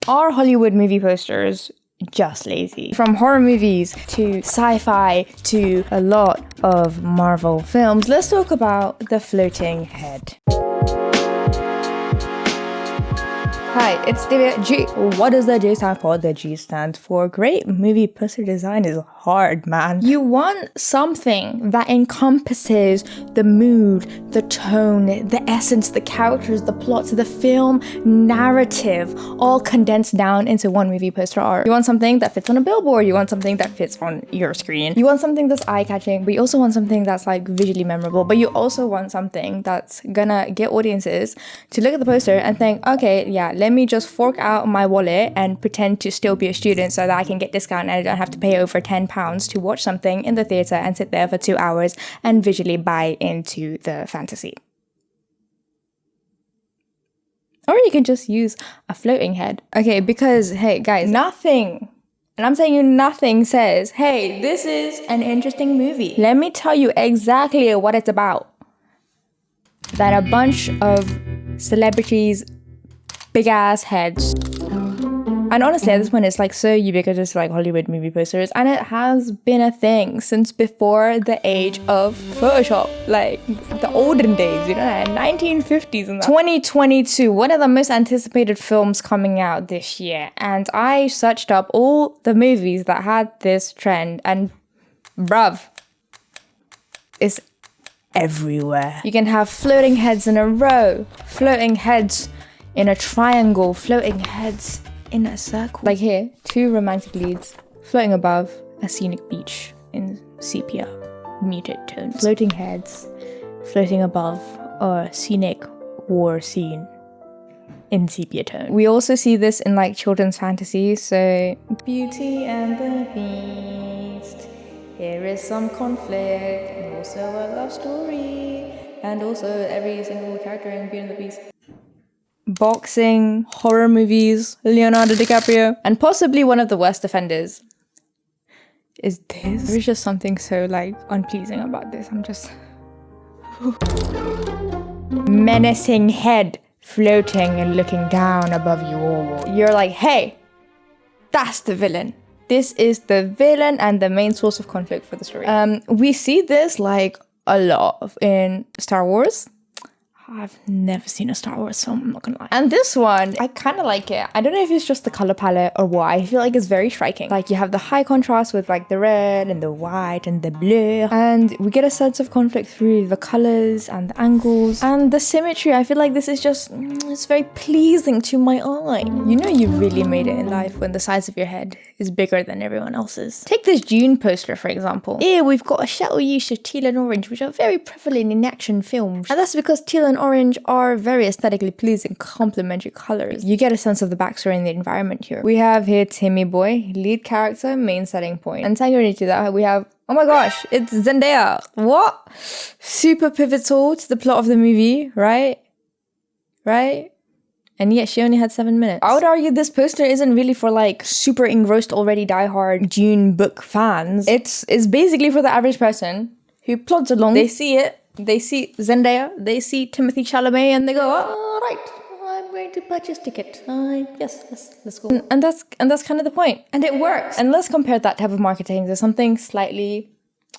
Are Hollywood movie posters just lazy? From horror movies to sci-fi to a lot of Marvel films, let's talk about the floating head. Hi, it's Divya. G. What does the J stand for? The G stands for great movie poster design is hard, man. You want something that encompasses the mood, the tone, the essence, the characters, the plots, the film narrative, all condensed down into one movie poster art. You want something that fits on a billboard. You want something that fits on your screen. You want something that's eye-catching, but you also want something that's like visually memorable. But you also want something that's gonna get audiences to look at the poster and think, okay, yeah, let me just fork out my wallet and pretend to still be a student so that I can get discount and I don't have to pay over £10 to watch something in the theater and sit there for 2 hours and visually buy into the fantasy. Or you can just use a floating head. Okay, because, hey, guys, nothing, and I'm telling you nothing says, hey, this is an interesting movie. Let me tell you exactly what it's about. That a bunch of celebrities' big ass heads. And honestly, at this point, it's like so ubiquitous, like Hollywood movie posters, and it has been a thing since before the age of Photoshop, like the olden days, you know, 1950s and that. 2022, one of the most anticipated films coming out this year, and I searched up all the movies that had this trend, and bruv, it's everywhere. You can have floating heads in a row, floating heads in a triangle, floating heads in a circle. Like here, 2 romantic leads floating above a scenic beach in sepia muted tones. Floating heads floating above a scenic war scene in sepia tone. We also see this in like children's fantasies, so Beauty and the Beast. Here is some conflict and also a love story, and also every single character in Beauty and the Beast. Boxing, horror movies, Leonardo DiCaprio, and possibly one of the worst offenders is this. There's just something so like unpleasing about this. I'm just menacing head floating and looking down above you all. You're like, hey, that's the villain. This is the villain and the main source of conflict for the story. We see this like a lot in Star Wars. I've never seen a Star Wars film, I'm not gonna lie. And this one, I kind of like it. I don't know if it's just the color palette or what. I feel like it's very striking. Like you have the high contrast with like the red and the white and the blue. And we get a sense of conflict through the colors and the angles. And the symmetry, I feel like this is just, it's very pleasing to my eye. You know you really made it in life when the size of your head is bigger than everyone else's. Take this Dune poster, for example. Here we've got a subtle use of teal and orange, which are very prevalent in action films. And that's because teal and orange are very aesthetically pleasing, complementary colors. You get a sense of the backstory and the environment here. We have here Timmy Boy, lead character, main setting point. And secondary to that, we have, oh my gosh, it's Zendaya. What? Super pivotal to the plot of the movie, right? Right? And yet she only had 7 minutes. I would argue this poster isn't really for like super engrossed already diehard Dune book fans. It's basically for the average person who plods along. They see it. They see Zendaya, they see Timothée Chalamet, and they go, oh, right, I'm going to purchase ticket. Yes, let's go. And that's kind of the point. And it works. And let's compare that type of marketing to something slightly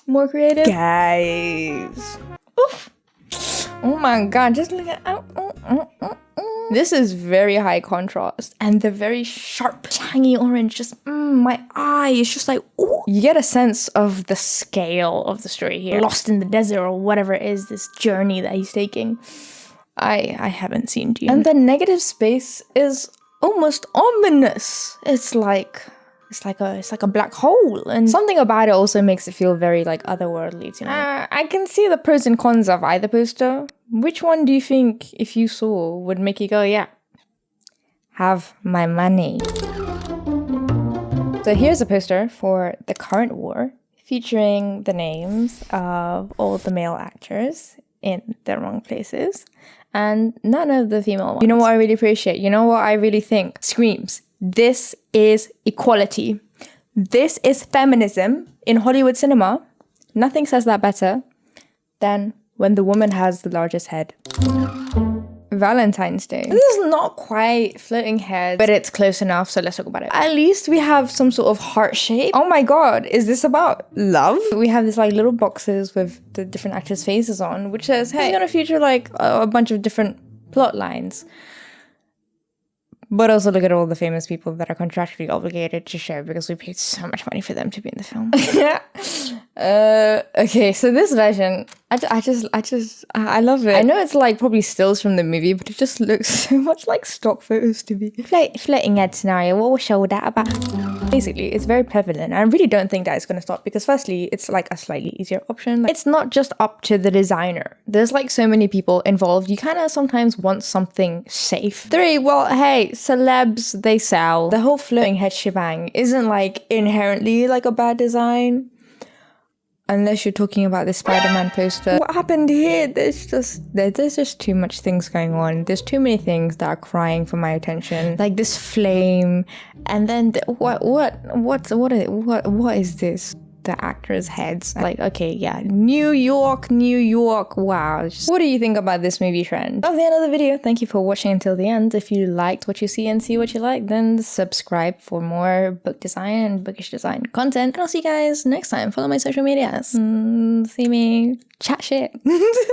more creative. Guys. Oof. Oh my god, just look at This is very high contrast, and the very sharp, tangy orange, just my eye is just like, ooh. You get a sense of the scale of the story here. Lost in the desert or whatever it is, this journey that he's taking. I haven't seen Dune. And the negative space is almost ominous. It's like a black hole, and something about it also makes it feel very like otherworldly to me. I can see the pros and cons of either poster. Which one do you think, if you saw, would make you go, yeah, have my money? So here's a poster for the current war, featuring the names of all the male actors in the wrong places, and none of the female ones. You know what I really appreciate? You know what I really think screams? This is equality. This is feminism in Hollywood cinema. Nothing says that better than when the woman has the largest head. Valentine's Day. This is not quite floating heads, but it's close enough, so let's talk about it. At least we have some sort of heart shape. Oh my god, is this about love? We have these like little boxes with the different actors' faces on, which says, hey, it's gonna feature like a bunch of different plot lines. But also look at all the famous people that are contractually obligated to show because we paid so much money for them to be in the film. Okay, so this version, I love it. I know it's like probably stills from the movie, but it just looks so much like stock photos to me. Floating head scenario, what was show that about? Basically, it's very prevalent. I really don't think that it's going to stop because firstly, it's like a slightly easier option. Like, it's not just up to the designer. There's like so many people involved. You kind of sometimes want something safe. 3, well, hey, celebs, they sell. The whole floating head shebang isn't like inherently like a bad design. Unless you're talking about the Spider-Man poster. What happened here? There's just too much things going on. There's too many things that are crying for my attention. Like this flame, and then what is this? The actors' heads. Like, okay, yeah, New York, wow. What do you think about this movie trend? That's the end of the video. Thank you for watching until the end. If you liked what you see and see what you like, then subscribe for more book design and bookish design content. And I'll see you guys next time. Follow my social medias. See me chat shit.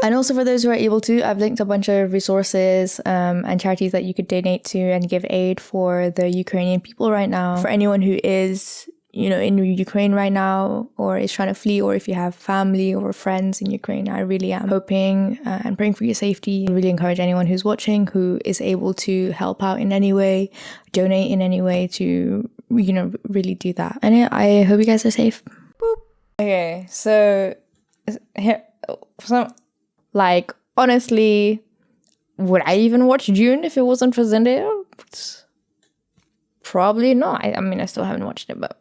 And also for those who are able to, I've linked a bunch of resources and charities that you could donate to and give aid for the Ukrainian people right now. For anyone who is in Ukraine right now or is trying to flee, or if you have family or friends in Ukraine, I really am hoping and praying for your safety. I really encourage anyone who's watching who is able to help out in any way, donate in any way to, really do that. And yeah, I hope you guys are safe. Boop. Okay, so here, like, honestly, would I even watch June if it wasn't for Zendaya? Probably not. I mean, I still haven't watched it, but